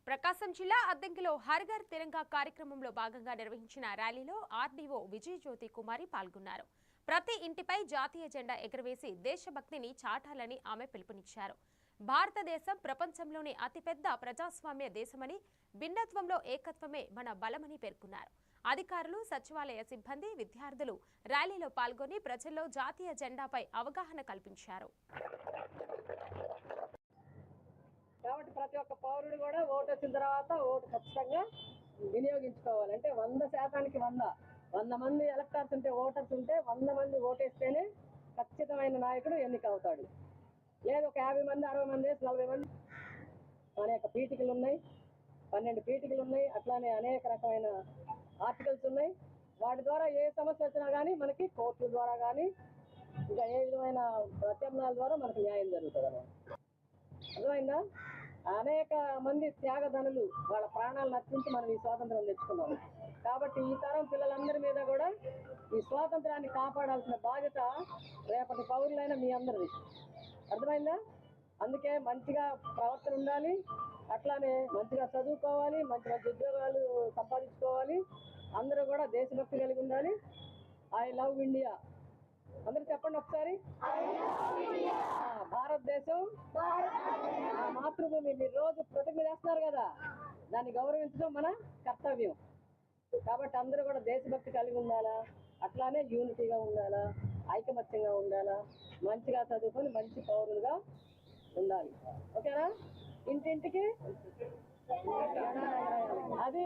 ప్రకాశం జిల్లా అద్దంకిలో హర్ఘర్ తిరంగా కార్యక్రమంలో భాగంగా నిర్వహించిన ర్యాలీలో ఆర్డీఓ విజయజ్యోతి కుమారి పాల్గొన్నారు. ప్రతి ఇంటిపై జాతీయ జెండా ఎగురవేసి దేశభక్తిని చాటాలని ఆమె పిలుపునిచ్చారు. భారతదేశం ప్రపంచంలోని అతిపెద్ద ప్రజాస్వామ్య దేశమని, భిన్నత్వంలో ఏకత్వమే మన బలమని పేర్కొన్నారు. అధికారులు, సచివాలయ సిబ్బంది, విద్యార్థులు ర్యాలీలో పాల్గొని ప్రజల్లో జాతీయ జెండాపై అవగాహన కల్పించారు. కాబట్టి ప్రతి ఒక్క పౌరుడు కూడా ఓటు వచ్చిన తర్వాత ఓటు ఖచ్చితంగా వినియోగించుకోవాలి. అంటే 100%కి 100 మంది ఎలక్టర్స్ ఉంటే, ఓటర్స్ ఉంటే 100 మంది ఓటేస్తేనే ఖచ్చితమైన నాయకుడు ఎన్నికవుతాడు. లేదు ఒక 50 మంది, 60 మంది, 40 మంది అనేక పీఠికలు ఉన్నాయి, 12 పీఠికలు ఉన్నాయి, అట్లానే అనేక రకమైన ఆర్టికల్స్ ఉన్నాయి. వాటి ద్వారా ఏ సమస్య వచ్చినా కానీ మనకి కోర్టుల ద్వారా కానీ ఇంకా ఏ విధమైన ప్రత్యామ్నాయాల ద్వారా మనకు న్యాయం జరుగుతుంది అన్నమాట. అర్థమైందా? అనేక మంది త్యాగధనులు వాళ్ళ ప్రాణాలను అర్పించి మనం ఈ స్వాతంత్రం తెచ్చుకున్నాం. కాబట్టి ఈ తరం పిల్లలందరి మీద కూడా ఈ స్వాతంత్రాన్ని కాపాడాల్సిన బాధ్యత రేపటి పౌరులైన మీ అందరిది. అర్థమైందా? అందుకే మంచిగా ప్రవర్తన ఉండాలి, అట్లానే మంచిగా చదువుకోవాలి, మంచి మంచి ఉద్యోగాలు సంపాదించుకోవాలి, అందరూ కూడా దేశభక్తి కలిగి ఉండాలి. ఐ లవ్ ఇండియా అందరూ చెప్పండి ఒకసారి. భారతదేశం మాతృభూమి. మీరు రోజు ప్రతిజ్ఞ చేస్తున్నారు కదా, దాన్ని గౌరవించడం మన కర్తవ్యం. కాబట్టి అందరూ కూడా దేశభక్తి కలిగి ఉండాలా, అట్లానే యూనిటీగా ఉండాలా, ఐకమత్యంగా ఉండాలా, మంచిగా చదువుకొని మంచి పౌరులుగా ఉండాలి. ఓకేనా? ఇంటింటికి అది